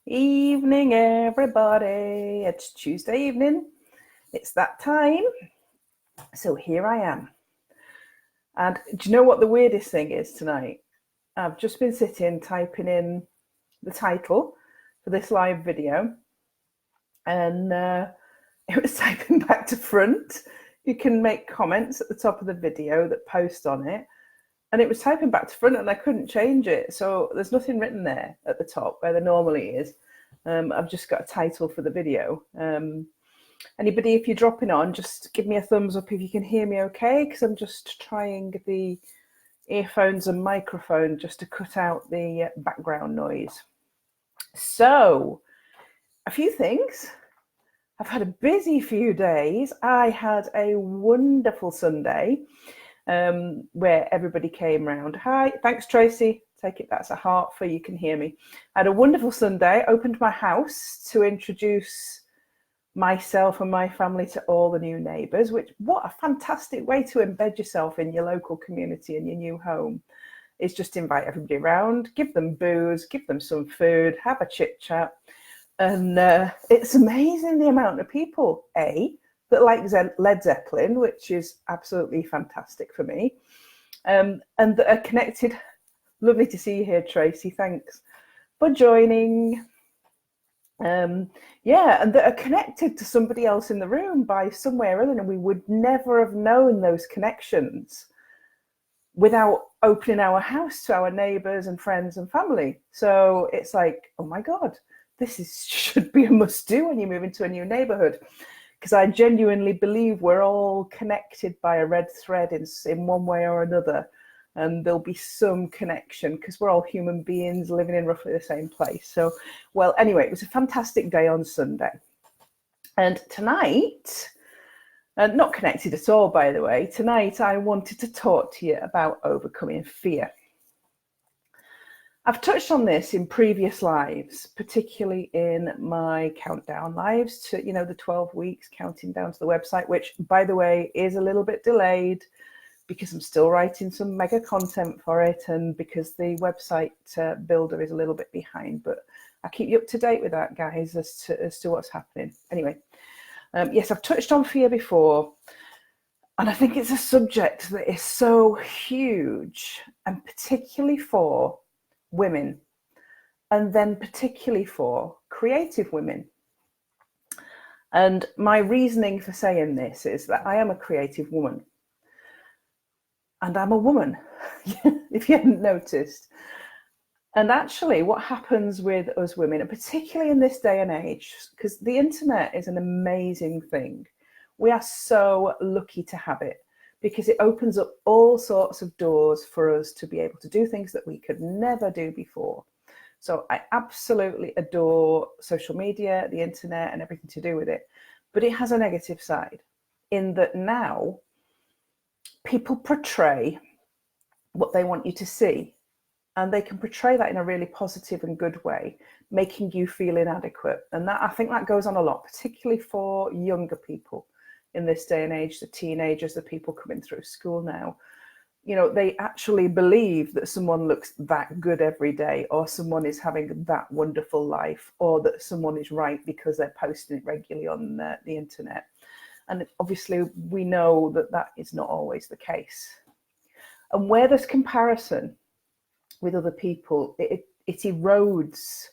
Evening, everybody. It's Tuesday evening. It's that time. So here I am. And do you know what the weirdest thing is tonight? I've just been sitting typing in the title for this live video, and it was typing back to front. You can make comments at the top of the video that post on it. And it was typing back to front and I couldn't change it. So there's nothing written there at the top where there normally is. I've just got a title for the video. Anybody, if you're dropping on, just give me a thumbs up if you can hear me okay, because I'm just trying the earphones and microphone just to cut out the background noise. So, a few things. I've had a busy few days. I had a wonderful Sunday where everybody came round. Hi, thanks Tracy. Take it that's a heart for you can hear me. I had a wonderful Sunday. Opened my house to introduce myself and my family to all the new neighbours, which what a fantastic way to embed yourself in your local community and your new home is just invite everybody around, give them booze, give them some food, have a chit chat. And it's amazing the amount of people, that like Led Zeppelin, which is absolutely fantastic for me, and that are connected. Lovely to see you here, Tracy. Thanks for joining. And that are connected to somebody else in the room by somewhere other, and we would never have known those connections without opening our house to our neighbours and friends and family. So it's like, oh my God, should be a must-do when you move into a new neighbourhood, because I genuinely believe we're all connected by a red thread in one way or another, and there'll be some connection because we're all human beings living in roughly the same place. So, well, anyway, it was a fantastic day on Sunday. And tonight, not connected at all, by the way, tonight I wanted to talk to you about overcoming fear. I've touched on this in previous lives, particularly in my countdown lives to, the 12 weeks counting down to the website, which, by the way, is a little bit delayed because I'm still writing some mega content for it and because the website builder is a little bit behind. But I'll keep you up to date with that, guys, as to what's happening. Anyway, yes, I've touched on fear before. And I think it's a subject that is so huge, and particularly for women, and then particularly for creative women. And my reasoning for saying this is that I am a creative woman. And I'm a woman, if you hadn't noticed. And actually, what happens with us women, and particularly in this day and age, because the internet is an amazing thing. We are so lucky to have it because it opens up all sorts of doors for us to be able to do things that we could never do before. So I absolutely adore social media, the internet, and everything to do with it. But it has a negative side in that now people portray what they want you to see, and they can portray that in a really positive and good way, making you feel inadequate. And that, I think that goes on a lot, particularly for younger people in this day and age, the teenagers, the people coming through school now. They actually believe that someone looks that good every day, or someone is having that wonderful life, or that someone is right because they're posting it regularly on the internet. And obviously we know that that is not always the case. And where there's comparison with other people, it erodes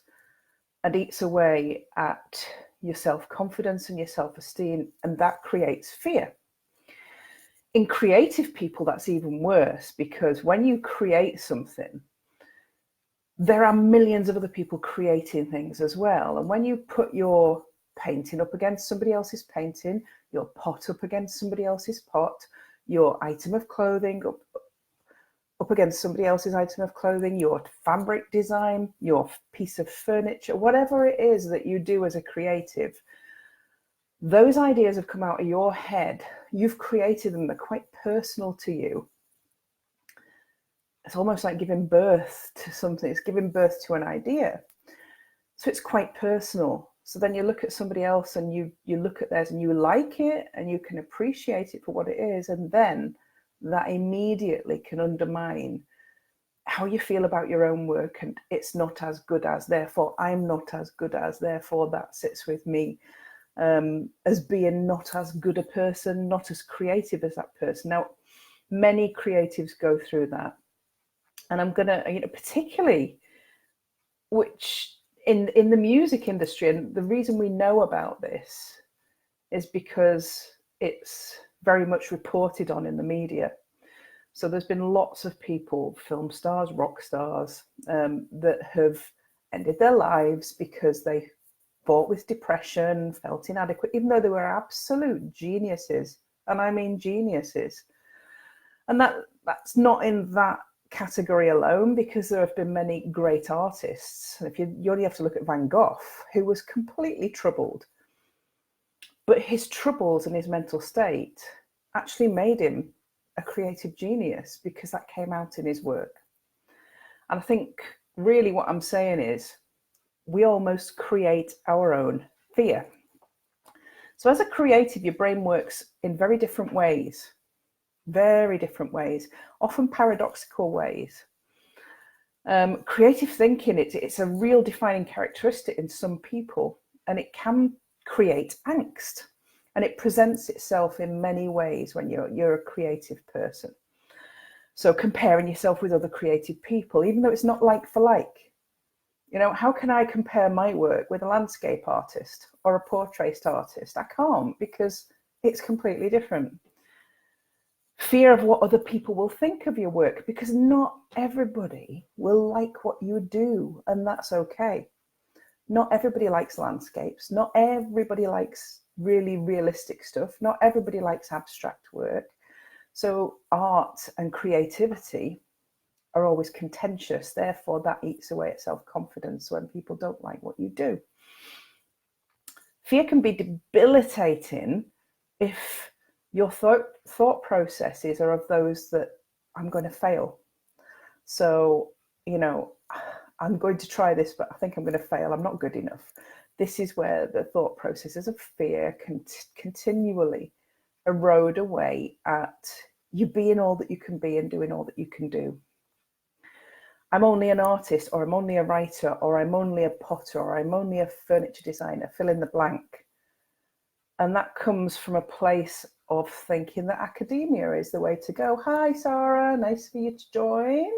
and eats away at your self-confidence and your self-esteem, and that creates fear. In creative people, that's even worse, because when you create something, there are millions of other people creating things as well. And when you put your painting up against somebody else's painting, your pot up against somebody else's pot, your item of clothing up against somebody else's item of clothing, your fabric design, your piece of furniture, whatever it is that you do as a creative, those ideas have come out of your head. You've created them. They're quite personal to you. It's almost like giving birth to something. It's giving birth to an idea. So it's quite personal. So then you look at somebody else and you look at theirs and you like it and you can appreciate it for what it is. And then that immediately can undermine how you feel about your own work, and it's not as good as, therefore I'm not as good as, therefore that sits with me as being not as good a person, not as creative as that person. Now, many creatives go through that, and I'm gonna, particularly which in the music industry, and the reason we know about this is because it's very much reported on in the media. So there's been lots of people, film stars, rock stars, that have ended their lives because they fought with depression, felt inadequate, even though they were absolute geniuses. And I mean geniuses. And that's not in that category alone, because there have been many great artists. And if you only have to look at Van Gogh, who was completely troubled. But his troubles and his mental state actually made him a creative genius, because that came out in his work. And I think really what I'm saying is we almost create our own fear. So as a creative, your brain works in very different ways, often paradoxical ways. Creative thinking, it's a real defining characteristic in some people, and it can create angst. And it presents itself in many ways when you're a creative person. So comparing yourself with other creative people, even though it's not like for like. How can I compare my work with a landscape artist or a portrait artist? I can't, because it's completely different. Fear of what other people will think of your work, because not everybody will like what you do, and that's okay. Not everybody likes landscapes. Not everybody likes really realistic stuff. Not everybody likes abstract work. So art and creativity are always contentious. Therefore, that eats away at self-confidence when people don't like what you do. Fear can be debilitating if your thought processes are of those that I'm going to fail. So, I'm going to try this, but I think I'm going to fail. I'm not good enough. This is where the thought processes of fear can continually erode away at you being all that you can be and doing all that you can do. I'm only an artist, or I'm only a writer, or I'm only a potter, or I'm only a furniture designer, fill in the blank. And that comes from a place of thinking that academia is the way to go. Hi, Sarah, nice for you to join.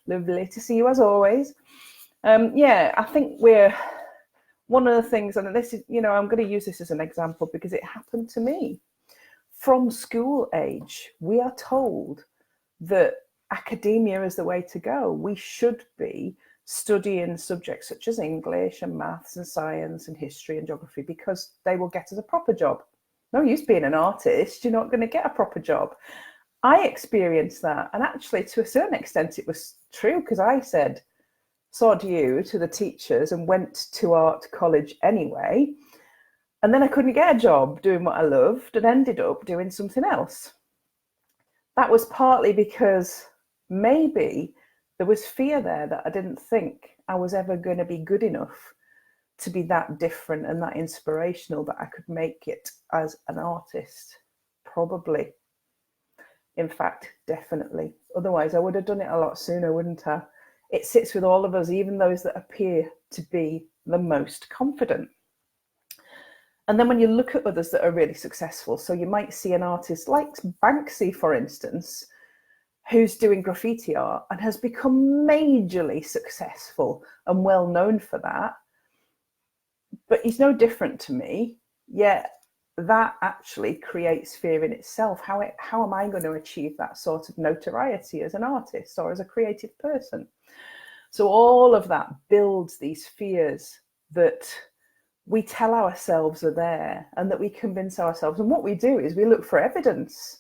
Lovely to see you as always. I think we're one of the things, and this is, I'm going to use this as an example because it happened to me. From school age, we are told that academia is the way to go. We should be studying subjects such as English and maths and science and history and geography, because they will get us a proper job. No use being an artist, you're not going to get a proper job. I experienced that, and actually to a certain extent it was true, because I said sod you to the teachers and went to art college anyway, and then I couldn't get a job doing what I loved and ended up doing something else. That was partly because maybe there was fear there that I didn't think I was ever going to be good enough to be that different and that inspirational that I could make it as an artist. Probably. In fact, definitely. Otherwise, I would have done it a lot sooner, wouldn't I? It sits with all of us, even those that appear to be the most confident. And then when you look at others that are really successful, so you might see an artist like Banksy, for instance, who's doing graffiti art and has become majorly successful and well known for that. But he's no different to me, yet that actually creates fear in itself. How am I going to achieve that sort of notoriety as an artist or as a creative person? So all of that builds these fears that we tell ourselves are there and that we convince ourselves. And what we do is we look for evidence.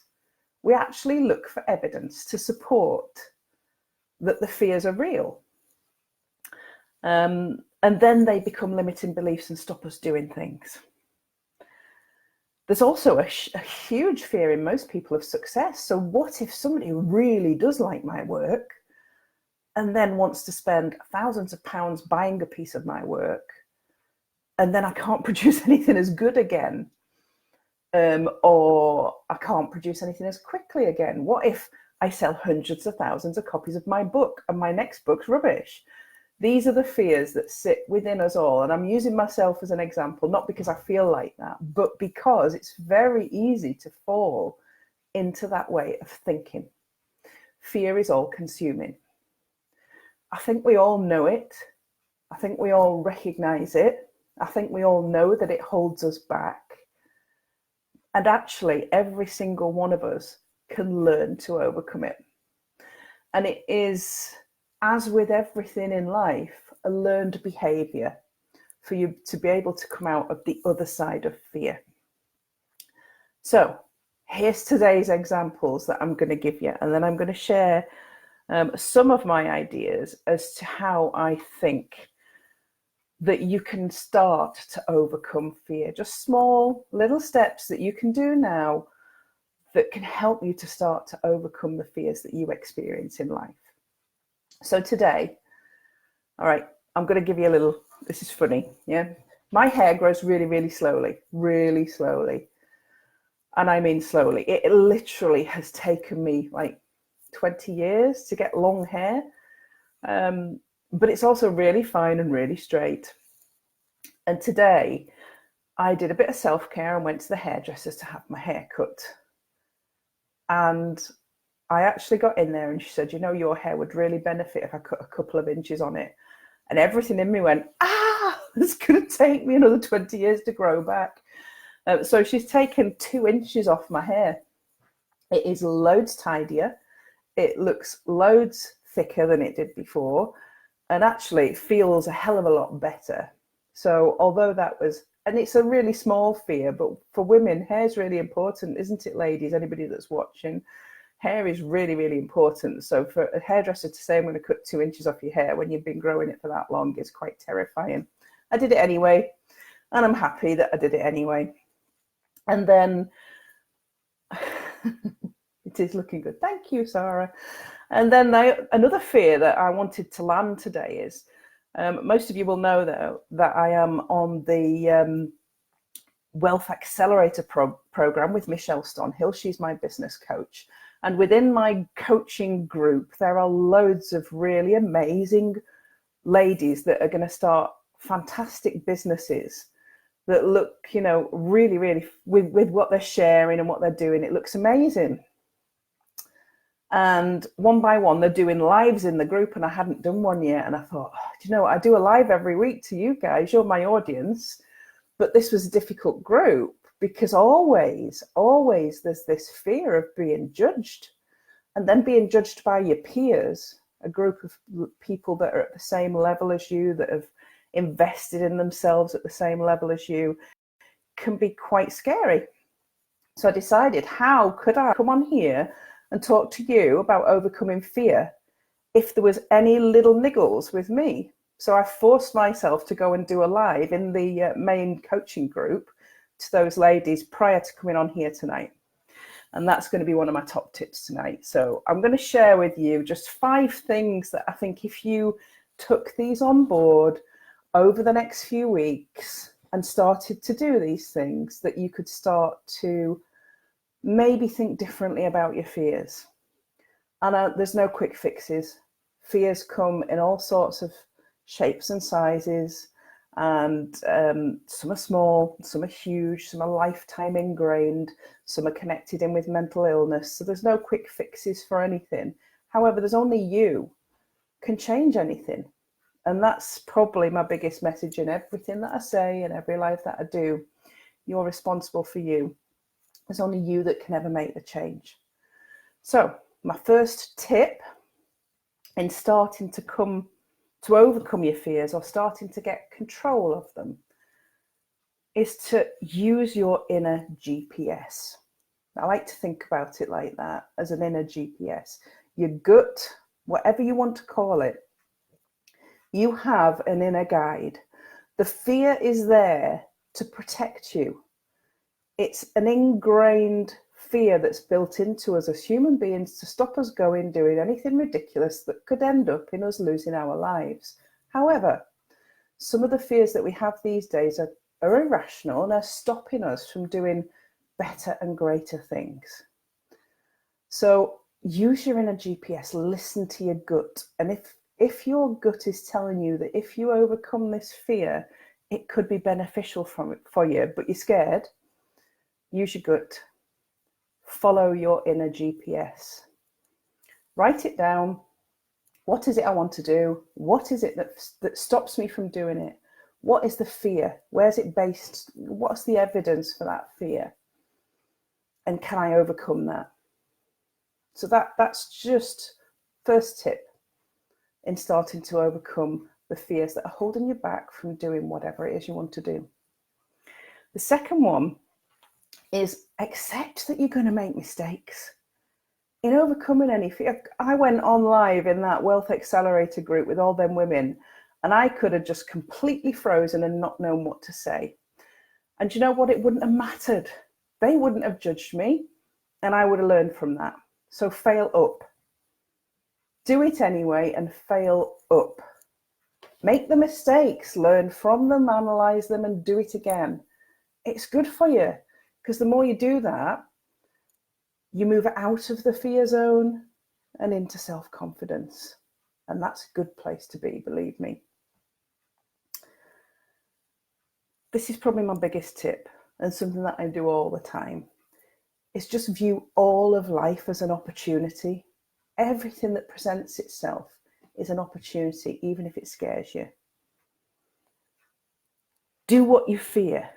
We actually look for evidence to support that the fears are real. And then they become limiting beliefs and stop us doing things. There's also a huge fear in most people of success. So what if somebody really does like my work and then wants to spend thousands of pounds buying a piece of my work, and then I can't produce anything as good again, or I can't produce anything as quickly again? What if I sell hundreds of thousands of copies of my book, and my next book's rubbish. These are the fears that sit within us all. And I'm using myself as an example, not because I feel like that, but because it's very easy to fall into that way of thinking. Fear is all consuming. I think we all know it. I think we all recognize it. I think we all know that it holds us back. And actually, every single one of us can learn to overcome it. And it is, as with everything in life, a learned behavior for you to be able to come out of the other side of fear. So here's today's examples that I'm going to give you, and then I'm going to share some of my ideas as to how I think that you can start to overcome fear. Just small little steps that you can do now that can help you to start to overcome the fears that you experience in life. So today, all right, I'm going to give you a little, this is funny, yeah? My hair grows really, really slowly, really slowly. And I mean slowly. It literally has taken me like 20 years to get long hair. But it's also really fine and really straight. And today I did a bit of self-care and went to the hairdressers to have my hair cut. And I actually got in there and she said, you know, your hair would really benefit if I cut a couple of inches on it. And everything in me went, it's going to take me another 20 years to grow back. So she's taken 2 inches off my hair. It is loads tidier. It looks loads thicker than it did before. And actually it feels a hell of a lot better. So although that was, and it's a really small fear, but for women, hair is really important, isn't it, ladies? Anybody that's watching, hair is really, really important. So for a hairdresser to say, I'm going to cut 2 inches off your hair when you've been growing it for that long is quite terrifying. I did it anyway, and I'm happy that I did it anyway. And then it is looking good. Thank you, Sarah. And then another fear that I wanted to land today is, most of you will know though that I am on the Wealth Accelerator program with Michelle Stonehill. She's my business coach. And within my coaching group, there are loads of really amazing ladies that are going to start fantastic businesses that look, you know, really, really, with what they're sharing and what they're doing, it looks amazing. And one by one, they're doing lives in the group, and I hadn't done one yet. And I thought, do you know what? I do a live every week to you guys. You're my audience. But this was a difficult group because always there's this fear of being judged, and then being judged by your peers, a group of people that are at the same level as you, that have invested in themselves at the same level as you, can be quite scary. So I decided, how could I come on here and talk to you about overcoming fear if there was any little niggles with me? So I forced myself to go and do a live in the main coaching group to those ladies prior to coming on here tonight. And that's going to be one of my top tips tonight. So I'm going to share with you just 5 things that I think if you took these on board over the next few weeks and started to do these things, that you could start to maybe think differently about your fears. And there's no quick fixes. Fears come in all sorts of shapes and sizes, and some are small, some are huge, some are lifetime ingrained, some are connected in with mental illness. So there's no quick fixes for anything. However, there's only you can change anything. And that's probably my biggest message in everything that I say and every life that I do. You're responsible for you. There's only you that can ever make the change. So my first tip in starting to overcome your fears or starting to get control of them is to use your inner GPS. I like to think about it like that, as an inner GPS. Your gut, whatever you want to call it, you have an inner guide. The fear is there to protect you. It's an ingrained fear that's built into us as human beings to stop us doing anything ridiculous that could end up in us losing our lives. However, some of the fears that we have these days are irrational and are stopping us from doing better and greater things. So use your inner GPS, listen to your gut. And if your gut is telling you that if you overcome this fear, it could be beneficial for you, but you're scared, use your gut. Follow your inner GPS. Write it down. What is it I want to do? What is it that stops me from doing it? What is the fear? Where's it based? What's the evidence for that fear? And can I overcome that? So that's just first tip in starting to overcome the fears that are holding you back from doing whatever it is you want to do. The second one is accept that you're going to make mistakes. In overcoming any fear, I went on live in that Wealth Accelerator group with all them women, and I could have just completely frozen and not known what to say. And you know what? It wouldn't have mattered. They wouldn't have judged me, and I would have learned from that. So fail up. Do it anyway and fail up. Make the mistakes, learn from them, analyze them, and do it again. It's good for you, because the more you do that, you move out of the fear zone and into self-confidence. And that's a good place to be, believe me. This is probably my biggest tip, and something that I do all the time, is just view all of life as an opportunity. Everything that presents itself is an opportunity, even if it scares you. Do what you fear.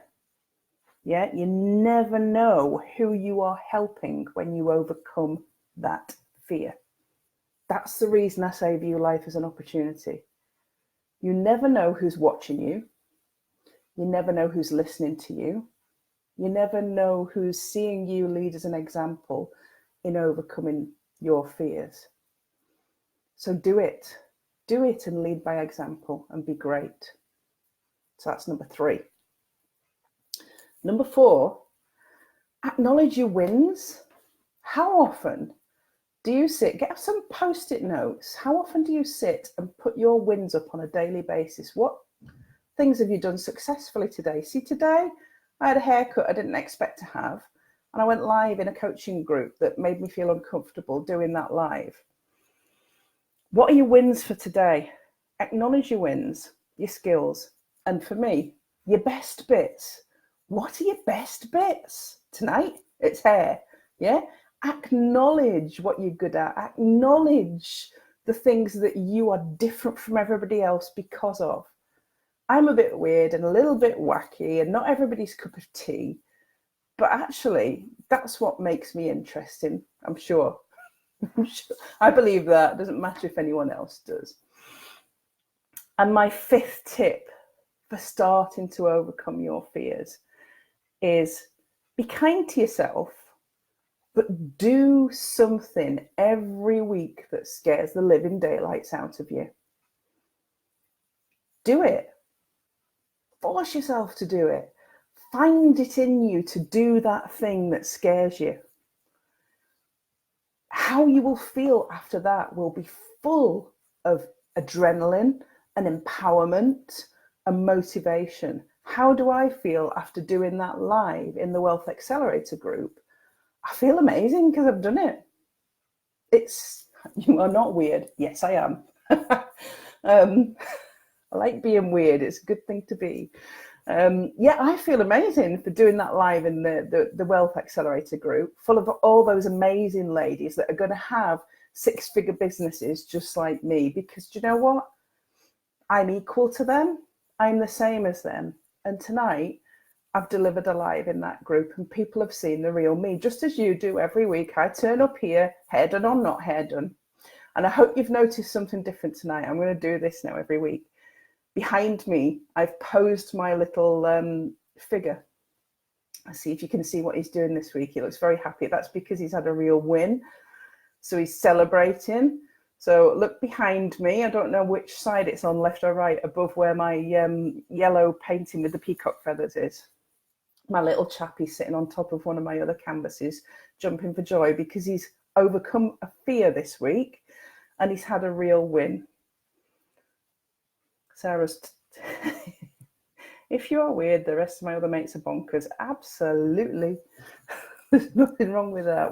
Yeah, you never know who you are helping when you overcome that fear. That's the reason I say view life as an opportunity. You never know who's watching you. You never know who's listening to you. You never know who's seeing you lead as an example in overcoming your fears. So do it. Do it and lead by example and be great. So that's number 3. Number 4, acknowledge your wins. How often do you sit, get some post-it notes. How often do you sit and put your wins up on a daily basis? What things have you done successfully today? See, today I had a haircut I didn't expect to have, and I went live in a coaching group that made me feel uncomfortable doing that live. What are your wins for today? Acknowledge your wins, your skills, and for me, your best bits. What are your best bits? Tonight, it's hair, yeah? Acknowledge what you're good at. Acknowledge the things that you are different from everybody else because of. I'm a bit weird and a little bit wacky and not everybody's cup of tea, but actually that's what makes me interesting, I'm sure. I believe that. It doesn't matter if anyone else does. And my 5th tip for starting to overcome your fears is be kind to yourself, but do something every week that scares the living daylights out of you. Do it. Force yourself to do it. Find it in you to do that thing that scares you. How you will feel after that will be full of adrenaline and empowerment and motivation. How do I feel after doing that live in the Wealth Accelerator group? I feel amazing because I've done it. You are not weird. Yes, I am. I like being weird. It's a good thing to be. Yeah, I feel amazing for doing that live in the Wealth Accelerator group, full of all those amazing ladies that are going to have 6-figure businesses just like me. Because do you know what? I'm equal to them. I'm the same as them. And tonight, I've delivered a live in that group and people have seen the real me, just as you do every week. I turn up here, hair done or not hair done. And I hope you've noticed something different tonight. I'm going to do this now every week. Behind me, I've posed my little figure. Let's see if you can see what he's doing this week. He looks very happy. That's because he's had a real win. So he's celebrating. So look behind me. I don't know which side it's on, left or right, above where my yellow painting with the peacock feathers is. My little chappie's sitting on top of one of my other canvases, jumping for joy because he's overcome a fear this week and he's had a real win. Sarah's, if you are weird, the rest of my other mates are bonkers. Absolutely. There's nothing wrong with that.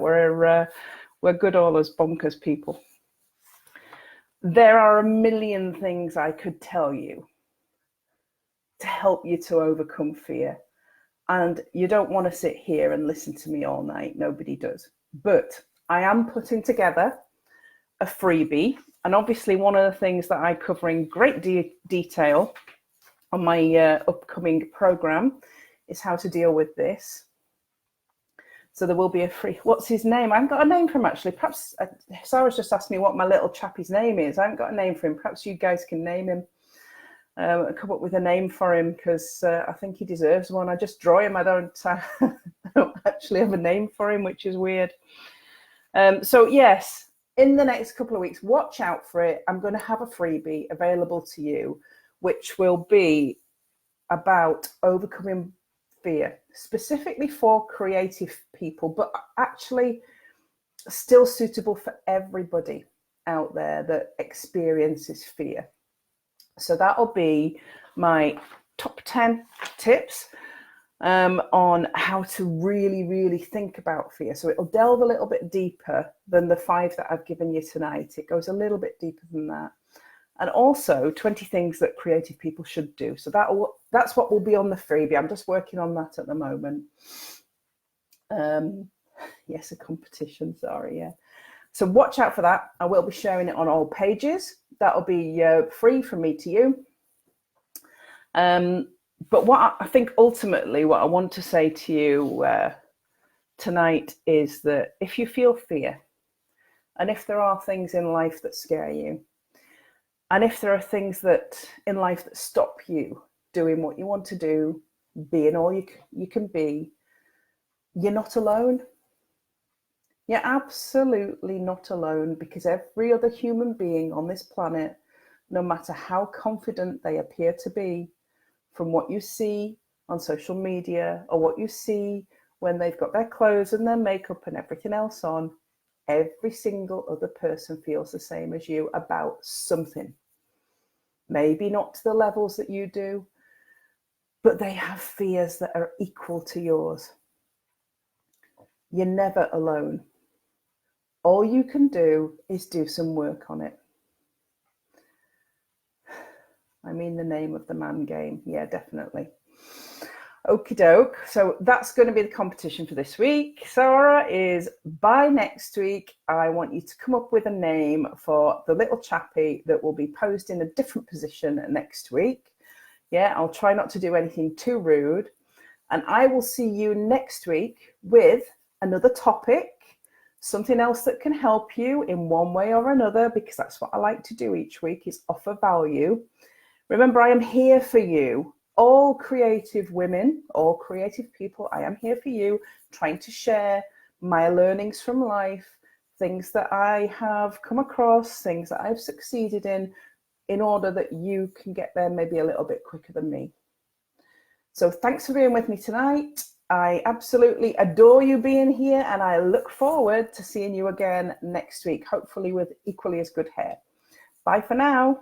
We're good all as bonkers people. There are a million things I could tell you to help you to overcome fear. And you don't want to sit here and listen to me all night. Nobody does. But I am putting together a freebie. And obviously one of the things that I cover in great detail on my upcoming program is how to deal with this. So there will be a free, what's his name? I haven't got a name for him actually. Perhaps Sarah's just asked me what my little chappie's name is. I haven't got a name for him. Perhaps you guys can name him. Come up with a name for him, because I think he deserves one. I just draw him. I don't actually have a name for him, which is weird. So yes, in the next couple of weeks, watch out for it. I'm going to have a freebie available to you, which will be about overcoming fear, specifically for creative people, but actually still suitable for everybody out there that experiences fear. So that'll be my top 10 tips on how to really, really think about fear. So it'll delve a little bit deeper than the 5 that I've given you tonight. It goes a little bit deeper than that. And also 20 things that creative people should do. So that's what will be on the freebie. I'm just working on that at the moment. Yes, a competition, sorry, yeah. So watch out for that. I will be sharing it on all pages. That'll be free from me to you. But what I think ultimately what I want to say to you tonight is that if you feel fear, and if there are things in life that scare you, and if there are things that in life that stop you doing what you want to do, being all you can be, you're not alone. You're absolutely not alone, because every other human being on this planet, no matter how confident they appear to be, from what you see on social media or what you see when they've got their clothes and their makeup and everything else on, every single other person feels the same as you about something. Maybe not to the levels that you do, but they have fears that are equal to yours. You're never alone. All you can do is do some work on it. I mean, the name of the man game. Yeah, definitely. Okie doke. So that's going to be the competition for this week. Sarah, is by next week, I want you to come up with a name for the little chappie that will be posed in a different position next week. Yeah, I'll try not to do anything too rude. And I will see you next week with another topic, something else that can help you in one way or another, because that's what I like to do each week, is offer value. Remember, I am here for you, all creative women, all creative people. I am here for you, trying to share my learnings from life, things that I have come across, things that I've succeeded in order that you can get there maybe a little bit quicker than me. So thanks for being with me tonight. I absolutely adore you being here, and I look forward to seeing you again next week, hopefully with equally as good hair. Bye for now.